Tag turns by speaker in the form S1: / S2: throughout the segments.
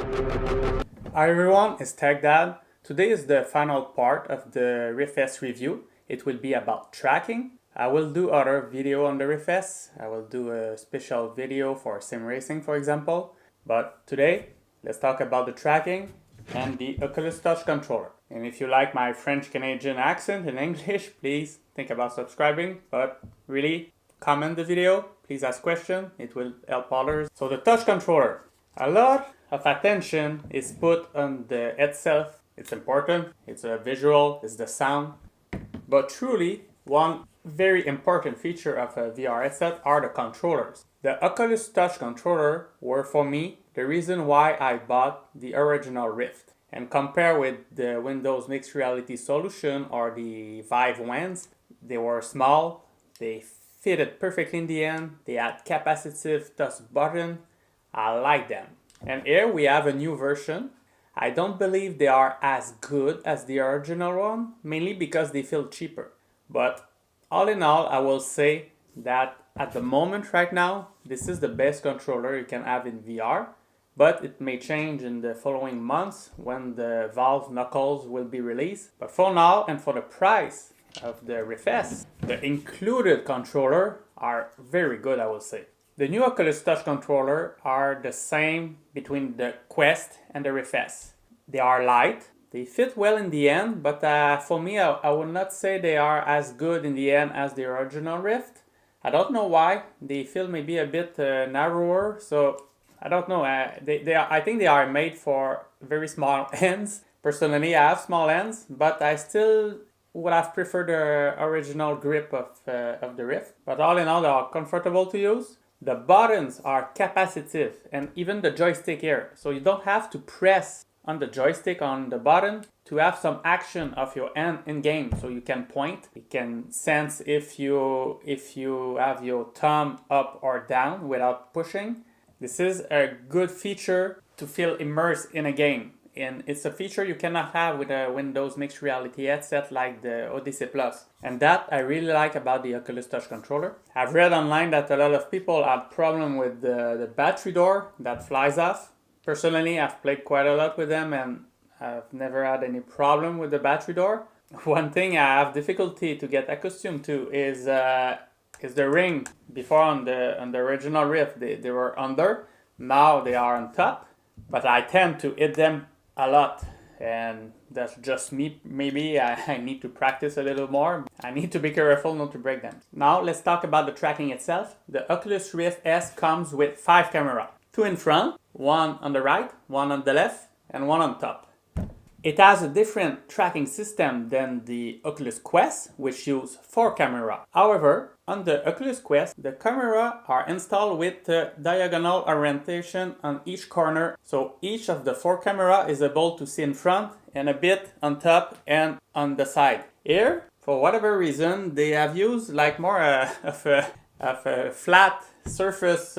S1: Hi everyone, it's Tech Dad. Today is the final part of the Rift S review. It will be about tracking. I will do other video on the Rift S. I will do a special video for sim racing, for example. But today, let's talk about the tracking and the Oculus Touch controller. And if you like my French-Canadian accent in English, please think about subscribing. But really, comment the video. Please ask questions. It will help others. So the touch controller. A lot of attention is put on the itself. It's important. It's a visual. It's the sound. But truly, one very important feature of a VR headset are the controllers. The Oculus Touch controller were for me the reason why I bought the original Rift. And compare with the Windows Mixed Reality solution or the Vive Wands, they were small, they fitted perfectly in the hand, they had capacitive touch button. I like them. And here we have a new version. I don't believe they are as good as the original one, mainly because they feel cheaper. But all in all, I will say that at the moment right now, this is the best controller you can have in VR. But it may change in the following months when the Valve Knuckles will be released. But for now, and for the price of the Rift S, the included controller are very good, I will say. The new Oculus Touch controller are the same between the Quest and the Rift S. They are light, they fit well in the end, but for me, I would not say they are as good in the end as the original Rift. I don't know why, they feel maybe a bit narrower, so I don't know. I think they are made for very small hands. Personally, I have small hands, but I still would have preferred the original grip of the Rift. But all in all, they are comfortable to use. The buttons are capacitive, and even the joystick here. So you don't have to press on the joystick on the button to have some action of your hand in game. So you can point, you can sense if you have your thumb up or down without pushing. This is a good feature to feel immersed in a game. And it's a feature you cannot have with a Windows Mixed Reality headset like the Odyssey Plus. And that I really like about the Oculus Touch controller. I've read online that a lot of people have problem with the battery door that flies off. Personally, I've played quite a lot with them and I've never had any problem with the battery door. One thing I have difficulty to get accustomed to is the ring. Before on the original Rift, they were under. Now they are on top. But I tend to hit them a lot. And that's just me. Maybe I need to practice a little more. I need to be careful not to break them. Now let's talk about the tracking itself. The Oculus Rift S comes with 5 cameras. 2 in front, 1 on the right, 1 on the left, and 1 on top. It has a different tracking system than the Oculus Quest, which use 4 cameras. However, on the Oculus Quest, the cameras are installed with diagonal orientation on each corner. So each of the 4 cameras is able to see in front and a bit on top and on the side. Here, for whatever reason, they have used like more of a flat surface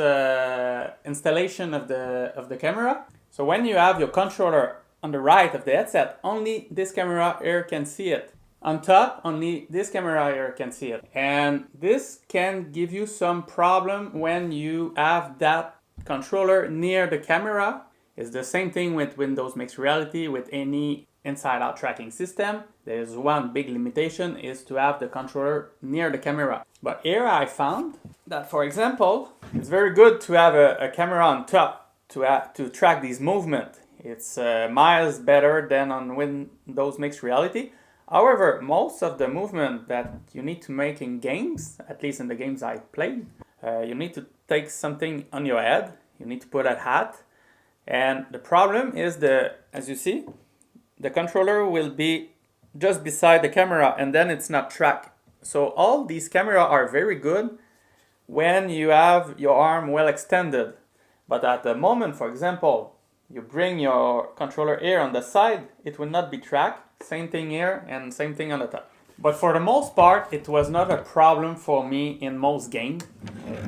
S1: installation of the camera. So when you have your controller on the right of the headset, only this camera here can see it. On top, only this camera here can see it. And this can give you some problem when you have that controller near the camera. It's the same thing with Windows Mixed Reality, with any inside-out tracking system. There's one big limitation is to have the controller near the camera. But here I found that, for example, it's very good to have a camera on top to track these movements. It's miles better than on Windows Mixed Reality. However, most of the movement that you need to make in games, at least in the games I played, you need to take something on your head. You need to put a hat. And the problem is as you see, the controller will be just beside the camera and then it's not tracked. So all these cameras are very good when you have your arm well extended. But at the moment, for example, you bring your controller here on the side, it will not be tracked. Same thing here and same thing on the top. But for the most part, it was not a problem for me in most games.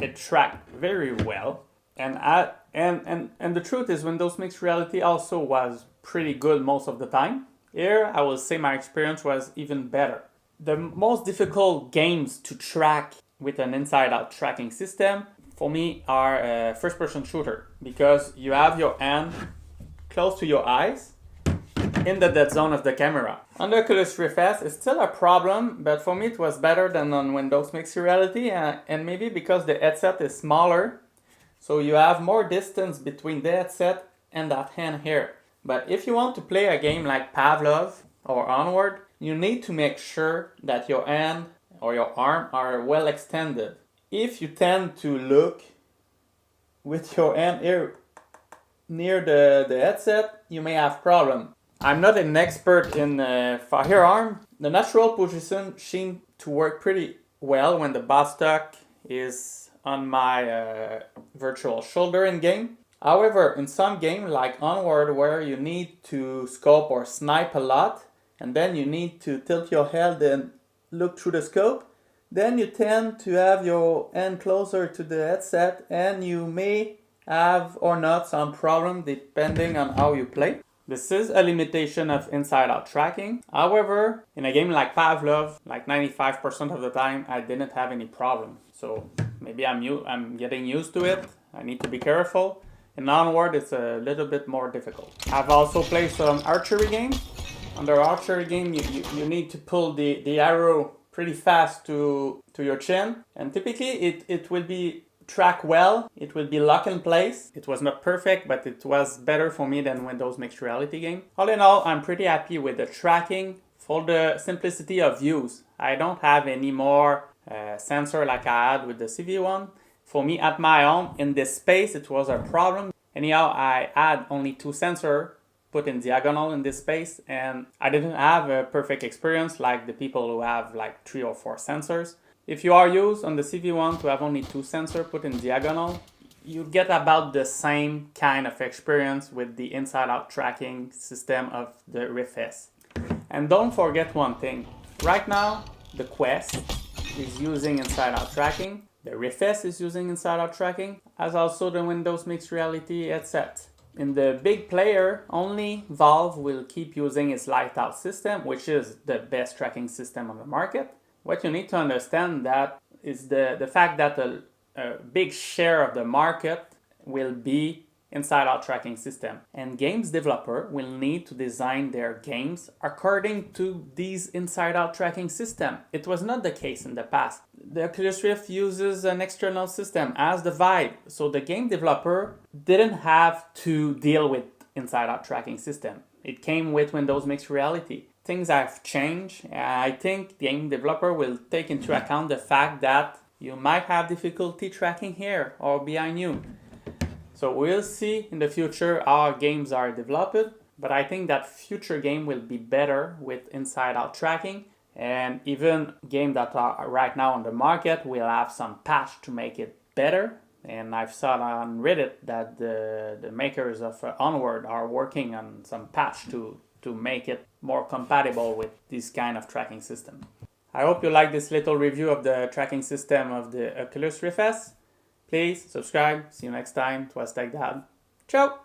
S1: It tracked very well. And the truth is, Windows Mixed Reality also was pretty good most of the time. Here, I will say my experience was even better. The most difficult games to track with an inside-out tracking system, for me, are first-person shooter. Because you have your hand close to your eyes in the dead zone of the camera. On the Oculus Rift S, it's still a problem, but for me it was better than on Windows Mixed Reality, and maybe because the headset is smaller, so you have more distance between the headset and that hand here. But if you want to play a game like Pavlov or Onward, you need to make sure that your hand or your arm are well extended. If you tend to look with your hand here near the headset, you may have problem. I'm not an expert in firearm. The natural position seems to work pretty well when the buttstock is on my virtual shoulder in game. However, in some game like Onward, where you need to scope or snipe a lot, and then you need to tilt your head and look through the scope, then you tend to have your hand closer to the headset, and you may have or not some problem depending on how you play. This is a limitation of inside-out tracking. However, in a game like Pavlov, like 95% of the time, I didn't have any problem. So maybe I'm getting used to it. I need to be careful. In Onward, it's a little bit more difficult. I've also played some archery games. Under archery game, you need to pull the arrow pretty fast to your chin. And typically, it will be track well, it will be locked in place. It was not perfect, but it was better for me than Windows Mixed Reality game. All in all, I'm pretty happy with the tracking for the simplicity of use. I don't have any more sensor like I had with the CV1. For me, at my home, in this space, it was a problem. Anyhow, I had only 2 sensors put in diagonal in this space, and I didn't have a perfect experience like the people who have like 3 or 4 sensors. If you are used on the CV1 to have only 2 sensors put in diagonal, you get about the same kind of experience with the inside-out tracking system of the Rift S. And don't forget one thing. Right now, the Quest is using inside-out tracking. The Rift S is using inside-out tracking, as also the Windows Mixed Reality headset. In the big player, only Valve will keep using its light-out system, which is the best tracking system on the market. What you need to understand that is the fact that a big share of the market will be inside-out tracking system. And games developer will need to design their games according to these inside-out tracking system. It was not the case in the past. The Oculus Rift uses an external system as the Vive, so the game developer didn't have to deal with inside-out tracking system. It came with Windows Mixed Reality. Things have changed. I think the game developer will take into account the fact that you might have difficulty tracking here or behind you. So we'll see in the future how games are developed, but I think that future game will be better with inside-out tracking, and even games that are right now on the market will have some patch to make it better. And I've saw on Reddit that the makers of Onward are working on some patch to make it more compatible with this kind of tracking system. I hope you like this little review of the tracking system of the Oculus Rift S. Please subscribe. See you next time. It was Tech Dad. Ciao!